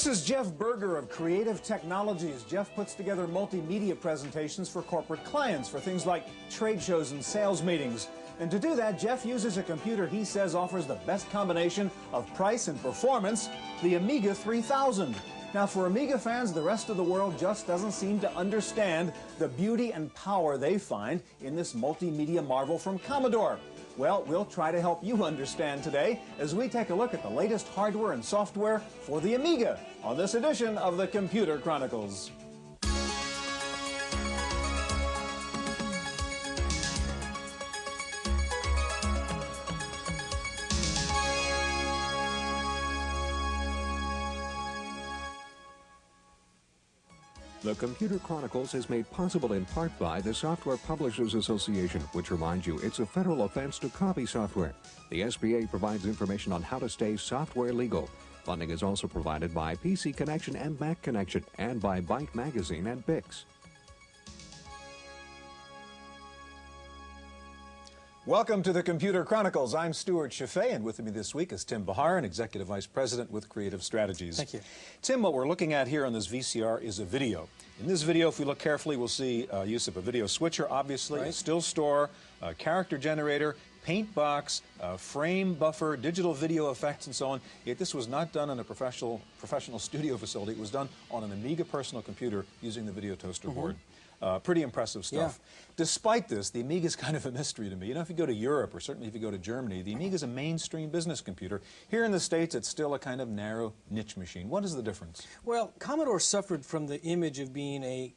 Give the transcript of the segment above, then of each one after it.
This is Jeff Berger of Creative Technologies. Jeff puts together multimedia presentations for corporate clients for things like trade shows and sales meetings. And to do that, Jeff uses a computer he says offers the best combination of price and performance, the Amiga 3000. Now, for Amiga fans, the rest of the world just doesn't seem to understand the beauty and power they find in this multimedia marvel from Commodore. Well, we'll try to help you understand today as we take a look at the latest hardware and software for the Amiga on this edition of the Computer Chronicles. The Computer Chronicles is made possible in part by the Software Publishers Association, which reminds you it's a federal offense to copy software. The SPA provides information on how to stay software legal. Funding is also provided by PC Connection and Mac Connection, and by Byte Magazine and Bix. Welcome to the Computer Chronicles. I'm Stuart Chaffee, and with me this week is Tim Baharan, Executive Vice President with Creative Strategies. Thank you. Tim, what we're looking at here on this VCR is a video. In this video, if we look carefully, we'll see use of a video switcher, obviously, a still store, a character generator, paint box, frame buffer, digital video effects, and so on. Yet this was not done in a professional studio facility. It was done on an Amiga personal computer using the video toaster board. Pretty impressive stuff. Yeah. Despite this, the Amiga is kind of a mystery to me. You know, if you go to Europe, or certainly if you go to Germany, the Amiga is a mainstream business computer. Here in the States, it's still a kind of narrow niche machine. What is the difference? Well, Commodore suffered from the image of being a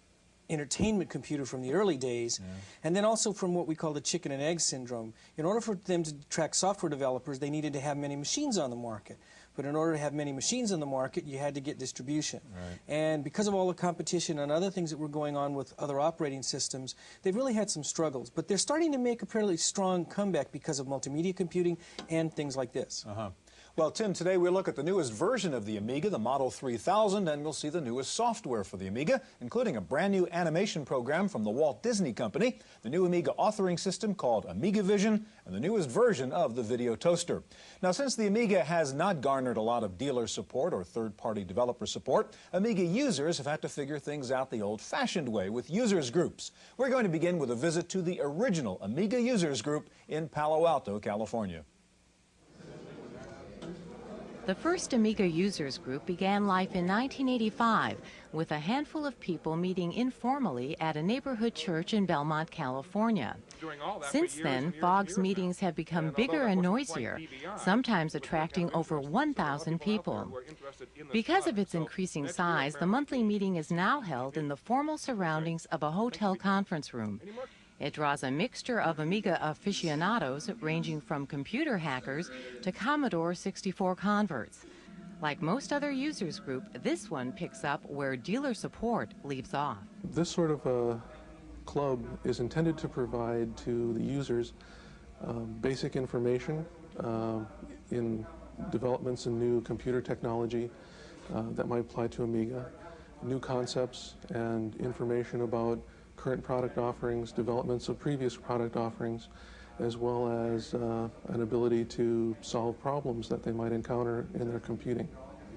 entertainment computer from the early days, and then also from what we call the chicken and egg syndrome. In order for them to attract software developers, they needed to have many machines on the market. But in order to have many machines on the market, you had to get distribution. Right. And because of all the competition and other things that were going on with other operating systems, they've really had some struggles. But they're starting to make a fairly strong comeback because of multimedia computing and things like this. Well, Tim, today we'll look at the newest version of the Amiga, the Model 3000, and we'll see the newest software for the Amiga, including a brand new animation program from the Walt Disney Company, the new Amiga authoring system called Amiga Vision, and the newest version of the video toaster. Now, since the Amiga has not garnered a lot of dealer support or third-party developer support, Amiga users have had to figure things out the old-fashioned way with users groups. We're going to begin with a visit to the original Amiga users group in Palo Alto, California. The first Amiga users group began life in 1985 with a handful of people meeting informally at a neighborhood church in Belmont, California. Since then, FOG's meetings have become bigger and noisier, sometimes attracting over 1,000 people. Because of its increasing size, the monthly meeting is now held in the formal surroundings of a hotel conference room. It draws a mixture of Amiga aficionados ranging from computer hackers to Commodore 64 converts. Like most other users group, this one picks up where dealer support leaves off. This sort of a club is intended to provide to the users basic information in developments in new computer technology that might apply to Amiga, new concepts and information about current product offerings, developments of previous product offerings, as well as an ability to solve problems that they might encounter in their computing.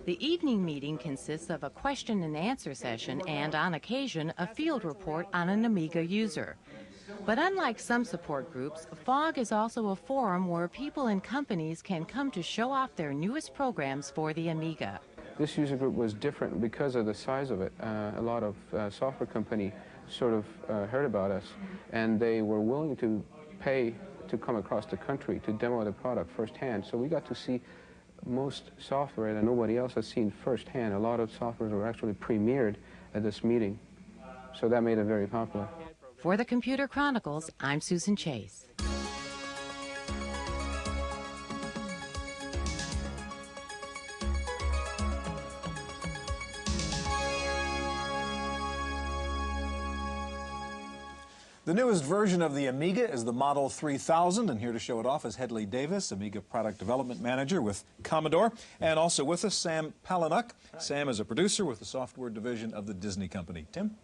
The evening meeting consists of a question and answer session and, on occasion, a field report on an Amiga user. But unlike some support groups, FOG is also a forum where people and companies can come to show off their newest programs for the Amiga. This user group was different because of the size of it. A lot of software companies sort of heard about us, and they were willing to pay to come across the country to demo the product firsthand. So we got to see most software that nobody else has seen firsthand. A lot of software were actually premiered at this meeting, so that made it very popular. For the Computer Chronicles, I'm Susan Chase. The newest version of the Amiga is the Model 3000, and here to show it off is Hedley Davis, Amiga Product Development Manager with Commodore, and also with us, Sam Palinuk. Sam is a producer with the software division of the Disney Company. Tim?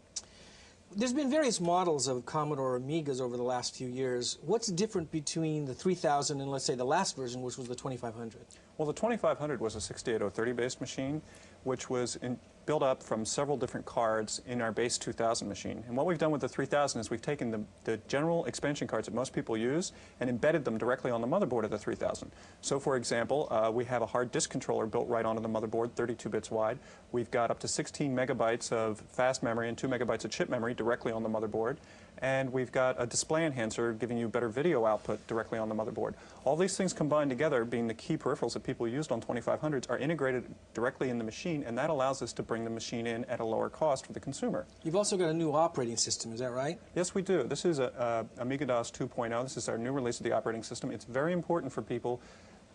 There's been various models of Commodore Amigas over the last few years. What's different between the 3000 and, let's say, the last version, which was the 2500? Well, the 2500 was a 68030 based machine, which was built up from several different cards in our base 2000 machine. And what we've done with the 3000 is we've taken the general expansion cards that most people use and embedded them directly on the motherboard of the 3000. So for example, we have a hard disk controller built right onto the motherboard, 32 bits wide. We've got up to 16 megabytes of fast memory and 2 megabytes of chip memory directly on the motherboard. And we've got a display enhancer giving you better video output directly on the motherboard. All these things combined together, being the key peripherals that people used on 2500s, are integrated directly in the machine, and that allows us to bring the machine in at a lower cost for the consumer. You've also got a new operating system, is that right? Yes, we do. This is Amiga DOS 2.0. This is our new release of the operating system. It's very important for people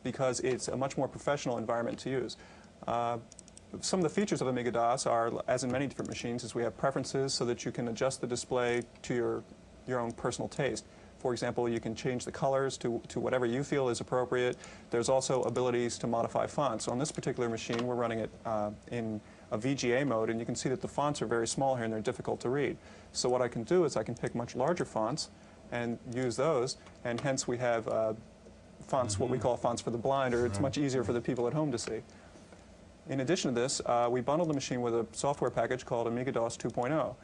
because it's a much more professional environment to use. Some of the features of Amiga DOS are, as in many different machines, is we have preferences so that you can adjust the display to your own personal taste. For example, you can change the colors to whatever you feel is appropriate. There's also abilities to modify fonts. So on this particular machine, we're running it in a VGA mode, and you can see that the fonts are very small here and they're difficult to read. So what I can do is I can pick much larger fonts and use those, and hence we have fonts, what we call fonts for the blind, or it's much easier for the people at home to see. In addition to this, we bundled the machine with a software package called Amiga DOS 2.0,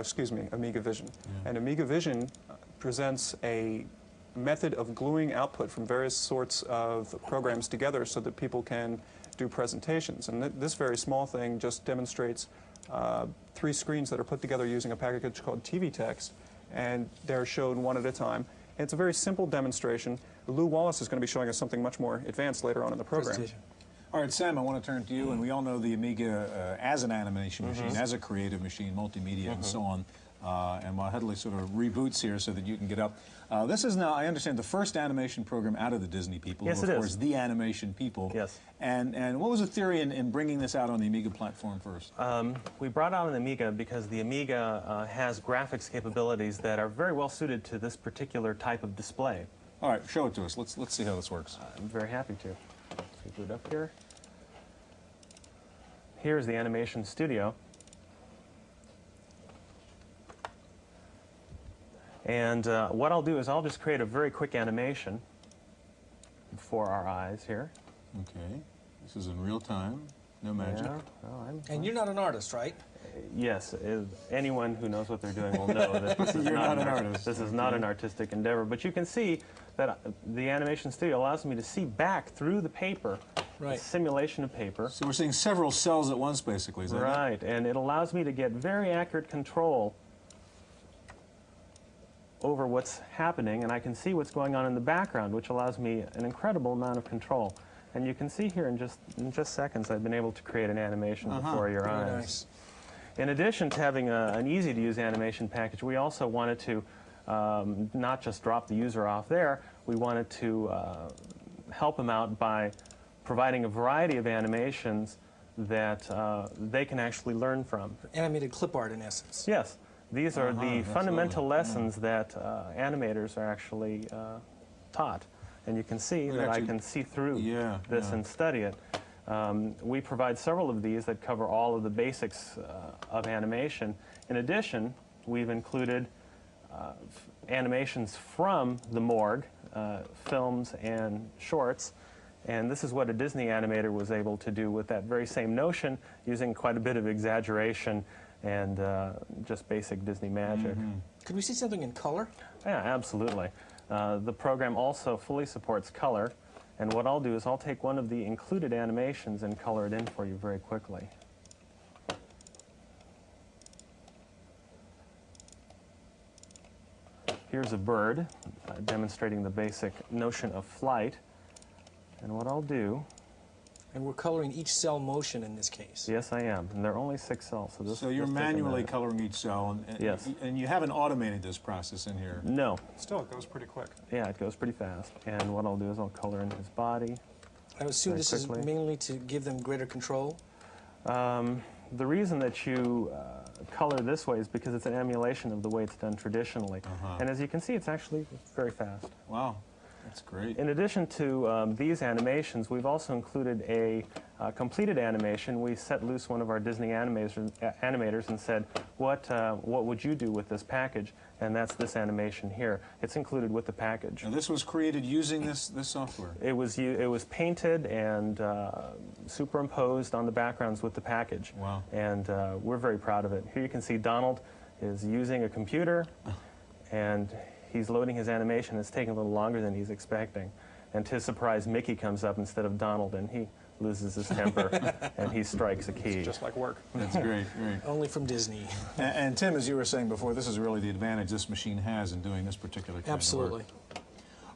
excuse me, Amiga Vision. And Amiga Vision presents a method of gluing output from various sorts of programs together so that people can do presentations. And this very small thing just demonstrates 3 screens that are put together using a package called TV Text, and they're shown one at a time. And it's a very simple demonstration. Lou Wallace is going to be showing us something much more advanced later on in the program. All right, Sam, I want to turn to you, and we all know the Amiga as an animation machine, as a creative machine, multimedia, and so on. And while Headley sort of reboots here so that you can get up. This is now, I understand, the first animation program out of the Disney people. Yes, who, of course, the animation people. Yes. And what was the theory in bringing this out on the Amiga platform first? We brought out an Amiga because the Amiga has graphics capabilities that are very well suited to this particular type of display. All right, show it to us. Let's see how this works. I'm very happy to. Let's boot up here. Here's the animation studio. And what I'll do is I'll just create a very quick animation for our eyes here. Okay. This is in real time. No magic. Yeah, well, and you're not an artist, right? Yes. Anyone who knows what they're doing will know that this is not an artist. This is not an artistic endeavor. But you can see that the animation studio allows me to see back through the paper, the simulation of paper. So we're seeing several cells at once, basically. Is that right? And it allows me to get very accurate control over what's happening, and I can see what's going on in the background, which allows me an incredible amount of control. And you can see here in just seconds I've been able to create an animation before your eyes. Nice. In addition to having an easy-to-use animation package, we also wanted to not just drop the user off there, we wanted to help them out by providing a variety of animations that they can actually learn from. Animated clip art, in essence. Yes. These are the fundamental lessons that animators are actually taught. And you can see that I can see through this and study it. We provide several of these that cover all of the basics of animation. In addition, we've included animations from the morgue, films and shorts. And this is what a Disney animator was able to do with that very same notion, using quite a bit of exaggeration and just basic Disney magic. Could we see something in color? Yeah, absolutely. The program also fully supports color, and what I'll do is I'll take one of the included animations and color it in for you very quickly. Here's a bird demonstrating the basic notion of flight, and what I'll do... And we're coloring each cell motion in this case. Yes, I am. And there are only 6 cells. So you're manually coloring each cell, and yes. And you haven't automated this process in here? No. Still, it goes pretty quick. Yeah, it goes pretty fast. And what I'll do is I'll color in his body. I assume this is mainly to give them greater control? The reason that you color this way is because it's an emulation of the way it's done traditionally. And as you can see, it's actually very fast. Wow. That's great. In addition to these animations, we've also included a completed animation. We set loose one of our Disney animators and said, what would you do with this package? And that's this animation here. It's included with the package. And this was created using this software? It was painted and superimposed on the backgrounds with the package. Wow. And we're very proud of it. Here you can see Donald is using a computer, and he's loading his animation. It's taking a little longer than he's expecting. And to his surprise, Mickey comes up instead of Donald, and he loses his temper, and he strikes a key. It's just like work. That's great, great. Only from Disney. And Tim, as you were saying before, this is really the advantage this machine has in doing this particular kind Absolutely. of work.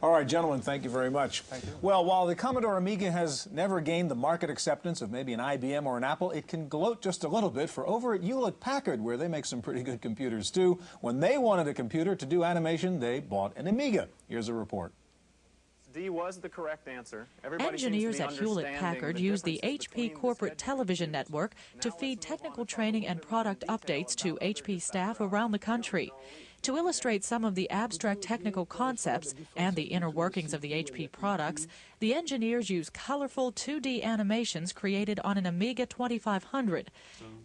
All right, gentlemen, thank you very much. Thank you. Well, while the Commodore Amiga has never gained the market acceptance of maybe an IBM or an Apple, it can gloat just a little bit, for over at Hewlett-Packard, where they make some pretty good computers too, when they wanted a computer to do animation, they bought an Amiga. Here's a report. D was the correct answer. Everybody Engineers at Hewlett-Packard use the HP corporate television network to feed technical training and product updates to HP staff around the country. To illustrate some of the abstract technical concepts and the inner workings of the HP products, the engineers use colorful 2D animations created on an Amiga 2500.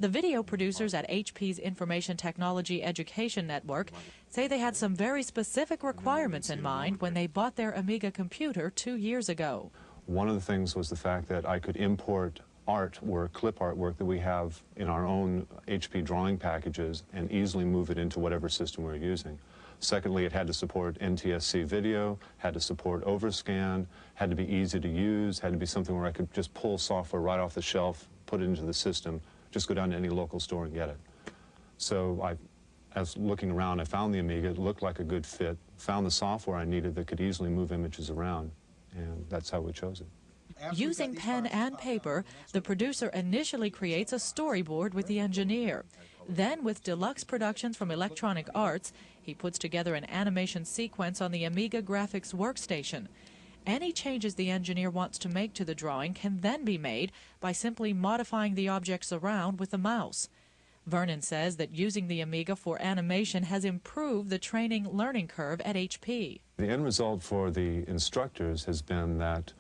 The video producers at HP's Information Technology Education Network say they had some very specific requirements in mind when they bought their Amiga computer 2 years ago. One of the things was the fact that I could import artwork, clip artwork that we have in our own HP drawing packages and easily move it into whatever system we're using. Secondly, it had to support NTSC video, had to support overscan, had to be easy to use, had to be something where I could just pull software right off the shelf, put it into the system, just go down to any local store and get it. So as looking around, I found the Amiga, it looked like a good fit, found the software I needed that could easily move images around, and that's how we chose it. Using pen and paper, the producer initially creates a storyboard with the engineer. Then, with deluxe productions from Electronic Arts, he puts together an animation sequence on the Amiga graphics workstation. Any changes the engineer wants to make to the drawing can then be made by simply modifying the objects around with the mouse. Vernon says that using the Amiga for animation has improved the training learning curve at HP. The end result for the instructors has been that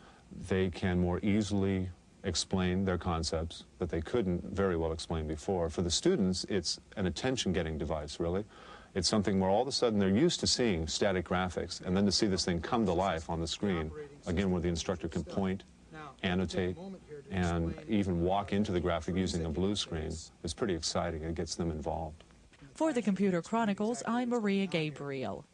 they can more easily explain their concepts that they couldn't very well explain before. For the students, it's an attention-getting device, really. It's something where all of a sudden they're used to seeing static graphics, and then to see this thing come to life on the screen, again, where the instructor can point, annotate, and even walk into the graphic using a blue screen, is pretty exciting. It gets them involved. For the Computer Chronicles, I'm Maria Gabriel.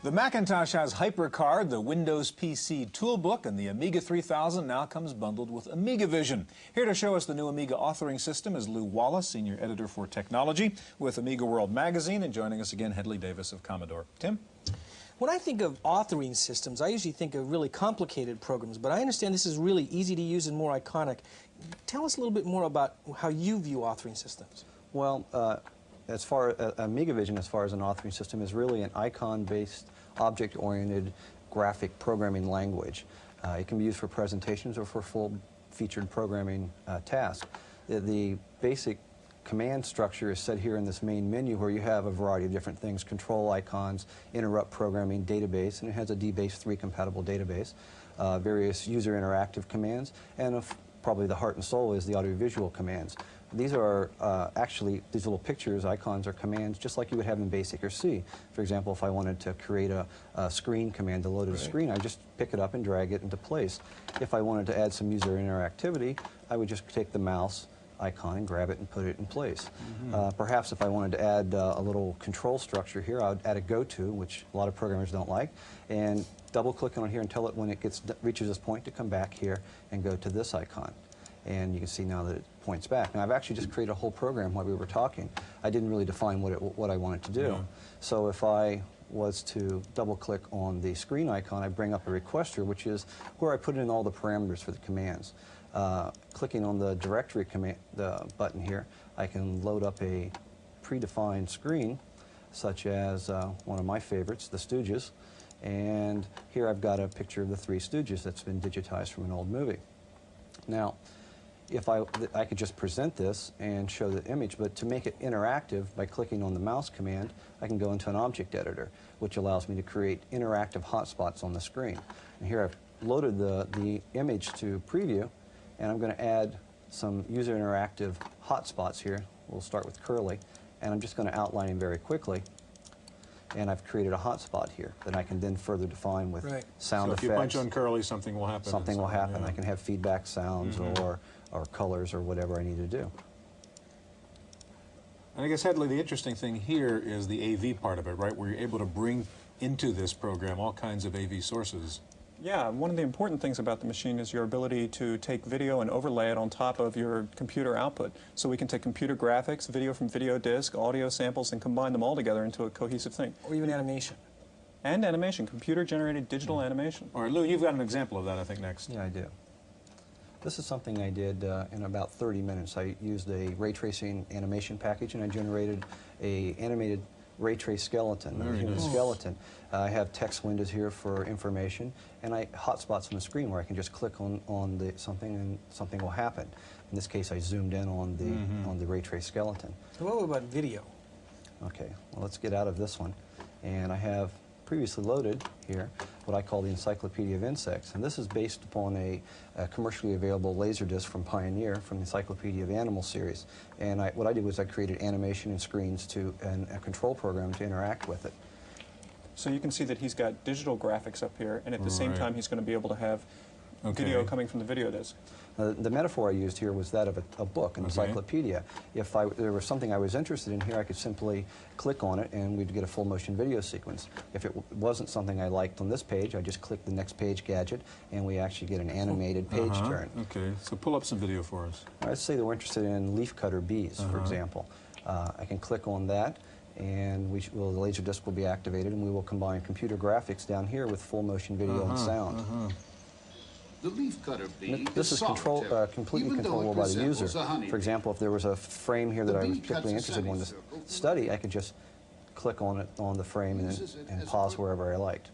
The Macintosh has HyperCard, the Windows PC toolbook, and the Amiga 3000 now comes bundled with AmigaVision. Here to show us the new Amiga authoring system is Lou Wallace, Senior Editor for Technology with Amiga World Magazine, and joining us again, Hedley Davis of Commodore. Tim? When I think of authoring systems, I usually think of really complicated programs, but I understand this is really easy to use and more iconic. Tell us a little bit more about how you view authoring systems. Well, as far as AmigaVision, as far as an authoring system, is really an icon-based, object-oriented graphic programming language. It can be used for presentations or for full-featured programming tasks. The basic command structure is set here in this main menu, where you have a variety of different things: control icons, interrupt programming, database, and it has a DBase 3 compatible database, various user interactive commands, and probably the heart and soul is the audiovisual commands. These are actually, these little pictures, icons, are commands just like you would have in BASIC or C. For example, if I wanted to create a screen command to load a screen, I just pick it up and drag it into place. If I wanted to add some user interactivity, I would just take the mouse icon and grab it and put it in place. Perhaps if I wanted to add a little control structure here, I would add a go-to, which a lot of programmers don't like, and double-click on here and tell it when it reaches this point to come back here and go to this icon. And you can see now that it points back. Now, I've actually just created a whole program while we were talking. I didn't really define what I wanted to do. Yeah. So if I was to double-click on the screen icon, I bring up a requester, which is where I put in all the parameters for the commands. Clicking on the directory command, the button here, I can load up a predefined screen, such as one of my favorites, the Stooges. And here I've got a picture of the Three Stooges that's been digitized from an old movie. Now, if I could just present this and show the image, but to make it interactive by clicking on the mouse command, I can go into an object editor, which allows me to create interactive hotspots on the screen. And here I've loaded the image to preview, and I'm going to add some user interactive hotspots here. We'll start with Curly, and I'm just going to outline him very quickly. And I've created a hotspot here that I can then further define with sound effects. So if you punch on Curly, something will happen. Something will happen. Yeah. I can have feedback sounds or colors or whatever I need to do. And I guess, Hedley, the interesting thing here is the AV part of it, right? Where you're able to bring into this program all kinds of AV sources. Yeah, one of the important things about the machine is your ability to take video and overlay it on top of your computer output. So we can take computer graphics, video from video disk, audio samples, and combine them all together into a cohesive thing. Or even animation. And animation, computer-generated digital animation. All right, Lou, you've got an example of that, I think, next. Yeah, I do. This is something I did in about 30 minutes. I used a ray tracing animation package, and I generated a animated ray trace skeleton, a human skeleton. I have text windows here for information, and hotspots on the screen where I can just click on something and something will happen. In this case, I zoomed in on the ray trace skeleton. So what about video? Okay, well, let's get out of this one. And I have previously loaded here what I call the Encyclopedia of Insects, and this is based upon a commercially available Laserdisc from Pioneer from the Encyclopedia of Animals series. And what I did was I created animation and screens and a control program to interact with it. So you can see that he's got digital graphics up here, and at the same time he's going to be able to have video coming from the video disc. The metaphor I used here was that of a book, an encyclopedia. If there was something I was interested in here, I could simply click on it and we'd get a full motion video sequence. If it wasn't something I liked on this page, I just click the next page gadget and we actually get an animated page turn. Okay, so pull up some video for us. Let's say that we're interested in leafcutter bees, for example. I can click on that and the laser disc will be activated and we will combine computer graphics down here with full motion video and sound. The leafcutter bee this is completely controllable by the user. For example, if there was a frame here that I was particularly interested in to study, I could just click on it on the frame and pause wherever I liked.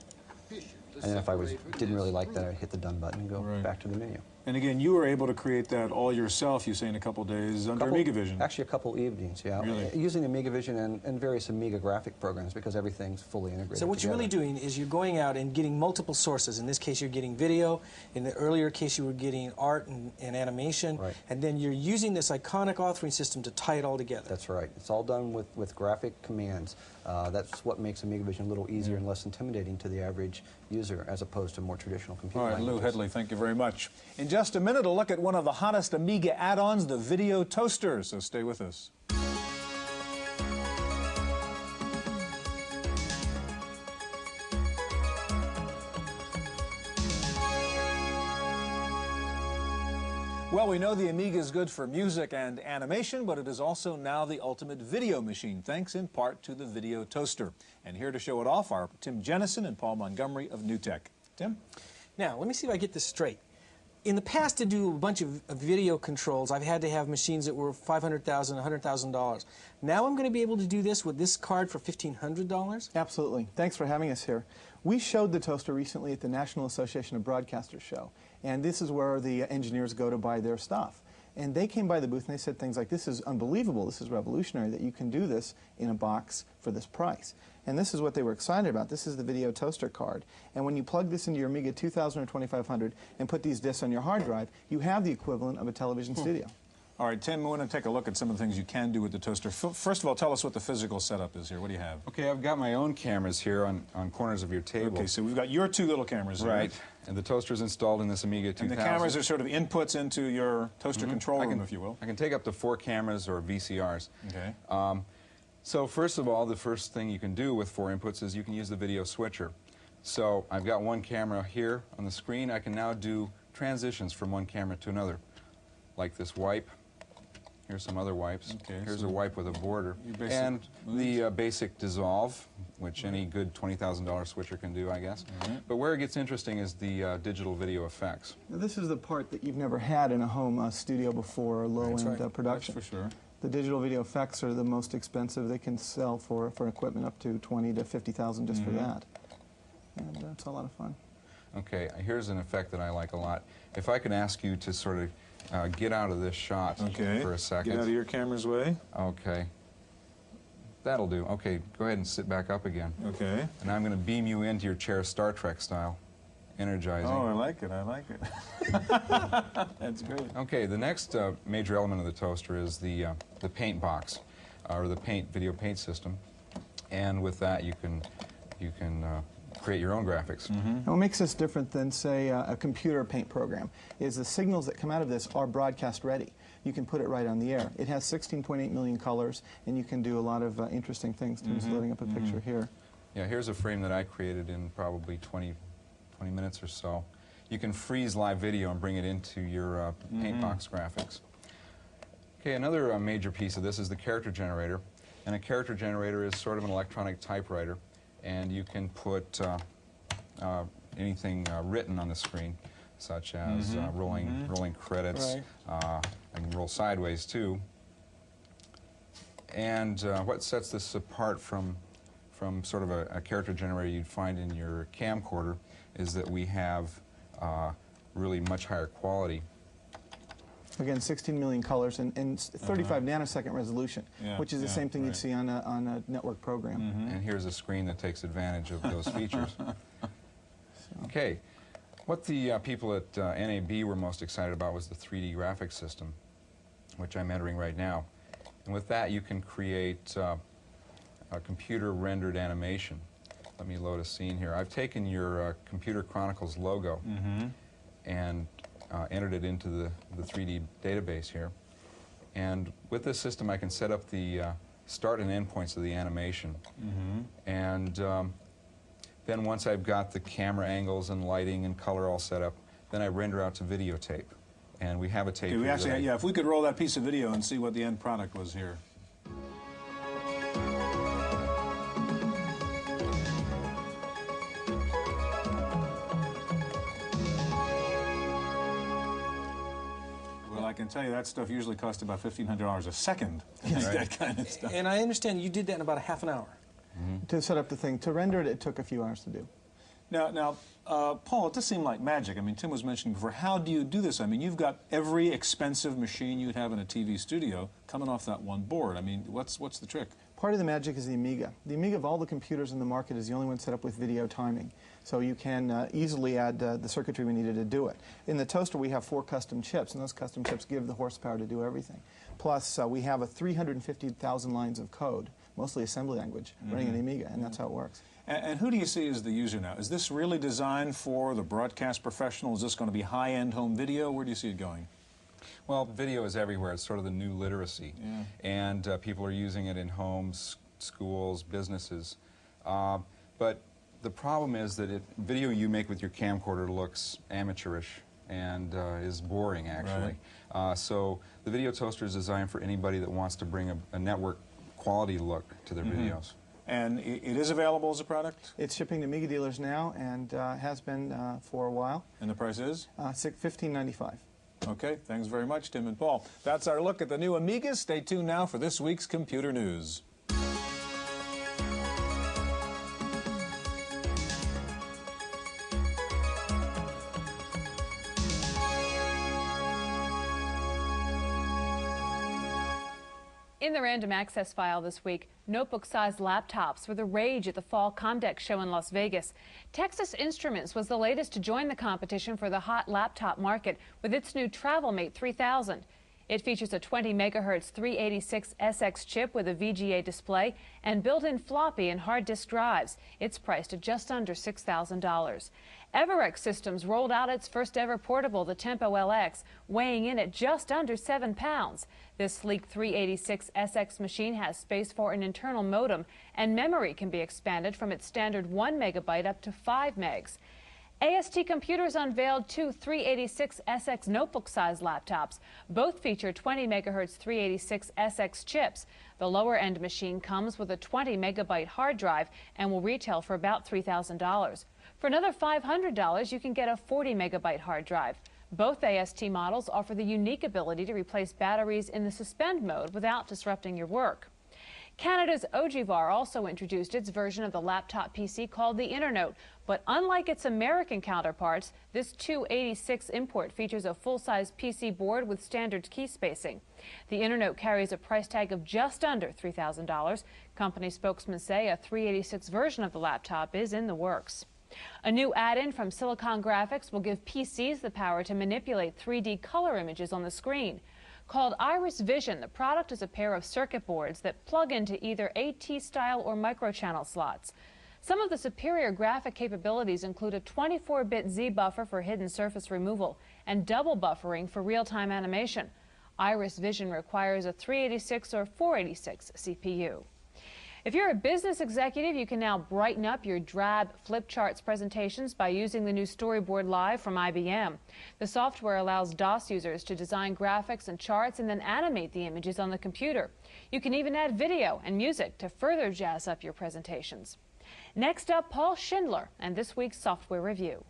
And then if I didn't really like that, I'd hit the done button and go back to the menu. And again, you were able to create that all yourself, you say, in a couple days under Amiga Vision. Actually, a couple evenings, yeah. Really? Using Amiga Vision and various Amiga graphic programs because everything's fully integrated So what you're really doing is you're going out and getting multiple sources. In this case, you're getting video. In the earlier case, you were getting art and animation. Right. And then you're using this iconic authoring system to tie it all together. That's right. It's all done with graphic commands. That's what makes Amiga Vision a little easier and less intimidating to the average user as opposed to more traditional computer All right, languages. Lou Hedley, thank you very much. In just a minute, a look at one of the hottest Amiga add-ons, the video toaster, so stay with us. Well, we know the Amiga is good for music and animation, but it is also now the ultimate video machine, thanks in part to the video toaster. And here to show it off are Tim Jennison and Paul Montgomery of NewTek. Tim? Now, let me see if I get this straight. In the past, to do a bunch of video controls, I've had to have machines that were $500,000, $100,000. Now I'm going to be able to do this with this card for $1,500? Absolutely. Thanks for having us here. We showed the toaster recently at the National Association of Broadcasters show, and this is where the engineers go to buy their stuff. And they came by the booth and they said things like, this is unbelievable, this is revolutionary that you can do this in a box for this price. And this is what they were excited about. This is the video toaster card. And when you plug this into your Amiga 2000 or 2500 and put these discs on your hard drive, you have the equivalent of a television studio. All right, Tim, we want to take a look at some of the things you can do with the toaster. First of all, tell us what the physical setup is here. What do you have? Okay, I've got my own cameras here on corners of your table. Okay, so we've got your two little cameras here. Right, and the toaster's installed in this Amiga 2000. And the cameras are sort of inputs into your toaster control room, if you will. I can take up to 4 cameras or VCRs. Okay. So first of all, the first thing you can do with 4 inputs is you can use the video switcher. So I've got one camera here on the screen. I can now do transitions from one camera to another, like this wipe. Here's some other wipes. Okay, here's a wipe with a border. And the basic dissolve, which any good $20,000 switcher can do, I guess. But where it gets interesting is the digital video effects. Now, this is the part that you've never had in a home studio before, or low-end production. That's for sure. The digital video effects are the most expensive. They can sell for equipment up to $20,000 to $50,000 just for that. And it's a lot of fun. Okay, here's an effect that I like a lot. If I could ask you to sort of get out of this shot for a second. Get out of your camera's way. Okay. That'll do. Okay, go ahead and sit back up again. Okay. And I'm going to beam you into your chair Star Trek style. Energizing. Oh, I like it. I like it. That's great. Okay, the next major element of the toaster is the paint box, or the video paint system. And with that, you can create your own graphics. And what makes this different than, say, a computer paint program is the signals that come out of this are broadcast ready. You can put it right on the air. It has 16.8 million colors, and you can do a lot of interesting things. Tim's loading up a picture here. Yeah, here's a frame that I created in probably 20 minutes or so. You can freeze live video and bring it into your paint box graphics. Okay, another major piece of this is the character generator. And a character generator is sort of an electronic typewriter. And you can put anything written on the screen, such as rolling credits. I can roll sideways too. And what sets this apart from sort of a character generator you'd find in your camcorder is that we have really much higher quality. Again, 16 million colors and 35 nanosecond resolution, which is the same thing you'd see on a network program. And here's a screen that takes advantage of those features. Okay, what the people at NAB were most excited about was the 3D graphics system, which I'm entering right now. And with that, you can create a computer-rendered animation. Let me load a scene here. I've taken your Computer Chronicles logo and entered it into the 3D database here. And with this system, I can set up the start and end points of the animation. And then once I've got the camera angles and lighting and color all set up, then I render out to videotape. And we have a tape here. Yeah, if we could roll that piece of video and see what the end product was here. I can tell you that stuff usually costs about $1,500 a second. That kind of stuff. And I understand you did that in about a half an hour. To set up the thing. To render it, it took a few hours to do. Now, Paul, it does seem like magic. I mean, Tim was mentioning before, how do you do this? I mean, you've got every expensive machine you'd have in a TV studio coming off that one board. I mean, what's the trick? Part of the magic is the Amiga. The Amiga, of all the computers in the market, is the only one set up with video timing. So you can easily add the circuitry we needed to do it. In the toaster, we have 4 custom chips, and those custom chips give the horsepower to do everything. Plus, we have 350,000 lines of code, mostly assembly language, running in the Amiga, and that's how it works. And who do you see as the user now? Is this really designed for the broadcast professional? Is this going to be high-end home video? Where do you see it going? Well, video is everywhere. It's sort of the new literacy. And people are using it in homes, schools, businesses. But the problem is that video you make with your camcorder looks amateurish and is boring, actually. So the video toaster is designed for anybody that wants to bring a network quality look to their videos. And it is available as a product? It's shipping to Amiga dealers now and has been for a while. And the price is? $15.95. Okay, thanks very much, Tim and Paul. That's our look at the new Amigas. Stay tuned now for this week's Computer News. In the random access file this week, notebook-sized laptops were the rage at the Fall Comdex show in Las Vegas. Texas Instruments was the latest to join the competition for the hot laptop market with its new TravelMate 3000. It features a 20 megahertz 386SX chip with a VGA display and built-in floppy and hard disk drives. It's priced at just under $6,000. Everex Systems rolled out its first ever portable, the Tempo LX, weighing in at just under 7 pounds. This sleek 386SX machine has space for an internal modem, and memory can be expanded from its standard 1 megabyte up to 5 megs. AST Computers unveiled 2 386SX notebook-sized laptops. Both feature 20 megahertz 386SX chips. The lower-end machine comes with a 20 megabyte hard drive and will retail for about $3,000. For another $500, you can get a 40 megabyte hard drive. Both AST models offer the unique ability to replace batteries in the suspend mode without disrupting your work. Canada's Ogivar also introduced its version of the laptop PC called the Internote. But unlike its American counterparts, this 286 import features a full-size PC board with standard key spacing. The Internote carries a price tag of just under $3,000. Company spokesmen say a 386 version of the laptop is in the works. A new add-in from Silicon Graphics will give PCs the power to manipulate 3D color images on the screen. Called Iris Vision, the product is a pair of circuit boards that plug into either AT-style or microchannel slots. Some of the superior graphic capabilities include a 24-bit Z buffer for hidden surface removal and double buffering for real-time animation. Iris Vision requires a 386 or 486 CPU. If you're a business executive, you can now brighten up your drab flip charts presentations by using the new Storyboard Live from IBM. The software allows DOS users to design graphics and charts and then animate the images on the computer. You can even add video and music to further jazz up your presentations. Next up, Paul Schindler and this week's software review.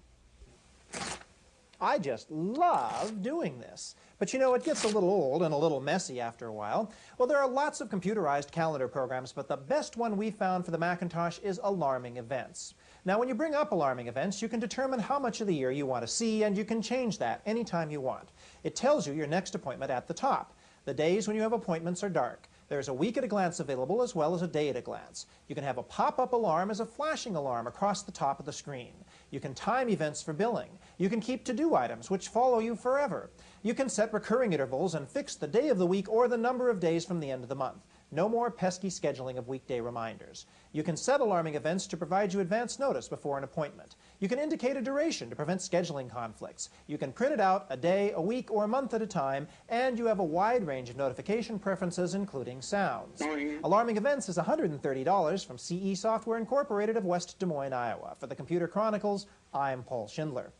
I just love doing this. But you know, it gets a little old and a little messy after a while. Well, there are lots of computerized calendar programs, but the best one we found for the Macintosh is Alarming Events. Now, when you bring up Alarming Events, you can determine how much of the year you want to see, and you can change that anytime you want. It tells you your next appointment at the top. The days when you have appointments are dark. There's a week at a glance available as well as a day at a glance. You can have a pop-up alarm as a flashing alarm across the top of the screen. You can time events for billing. You can keep to-do items which follow you forever. You can set recurring intervals and fix the day of the week or the number of days from the end of the month. No more pesky scheduling of weekday reminders. You can set alarming events to provide you advance notice before an appointment. You can indicate a duration to prevent scheduling conflicts. You can print it out a day, a week, or a month at a time, and you have a wide range of notification preferences, including sounds. Alarming Events is $130 from CE Software Incorporated of West Des Moines, Iowa. For the Computer Chronicles, I'm Paul Schindler.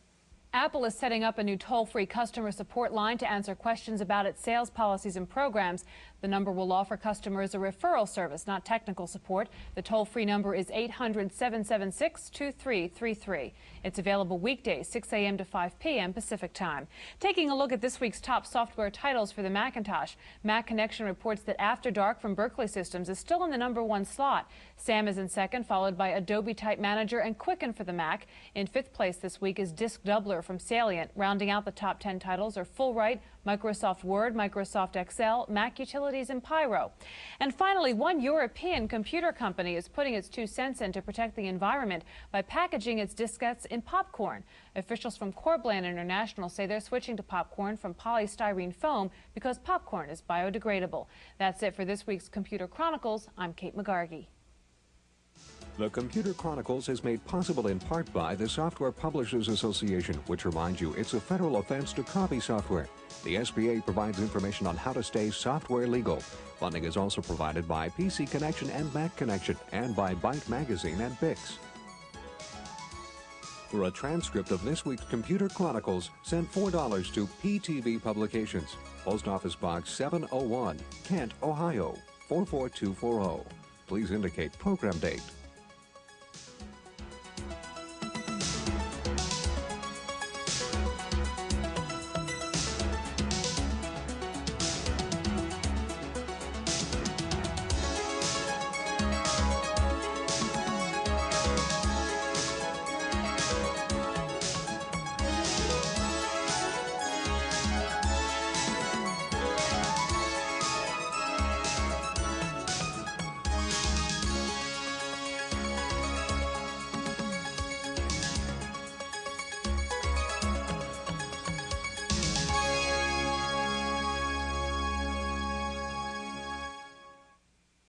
Apple is setting up a new toll-free customer support line to answer questions about its sales policies and programs. The number will offer customers a referral service, not technical support. The toll-free number is 800-776-2333. It's available weekdays, 6 a.m. to 5 p.m. Pacific Time. Taking a look at this week's top software titles for the Macintosh, Mac Connection reports that After Dark from Berkeley Systems is still in the #1 slot. SAM is in second, followed by Adobe Type Manager and Quicken for the Mac. In fifth place this week is Disk Doubler from Salient. Rounding out the top 10 titles are Fullwrite, Microsoft Word, Microsoft Excel, Mac Utilities, and Pyro. And finally, one European computer company is putting its 2 cents in to protect the environment by packaging its diskettes in popcorn. Officials from Corbland International say they're switching to popcorn from polystyrene foam because popcorn is biodegradable. That's it for this week's Computer Chronicles. I'm Kate McGargy. The Computer Chronicles is made possible in part by the Software Publishers Association, which reminds you it's a federal offense to copy software. The SBA provides information on how to stay software legal. Funding is also provided by PC Connection and Mac Connection, and by Byte Magazine and Bix. For a transcript of this week's Computer Chronicles, send $4 to PTV Publications, Post Office Box 701, Kent, Ohio 44240. Please indicate program date.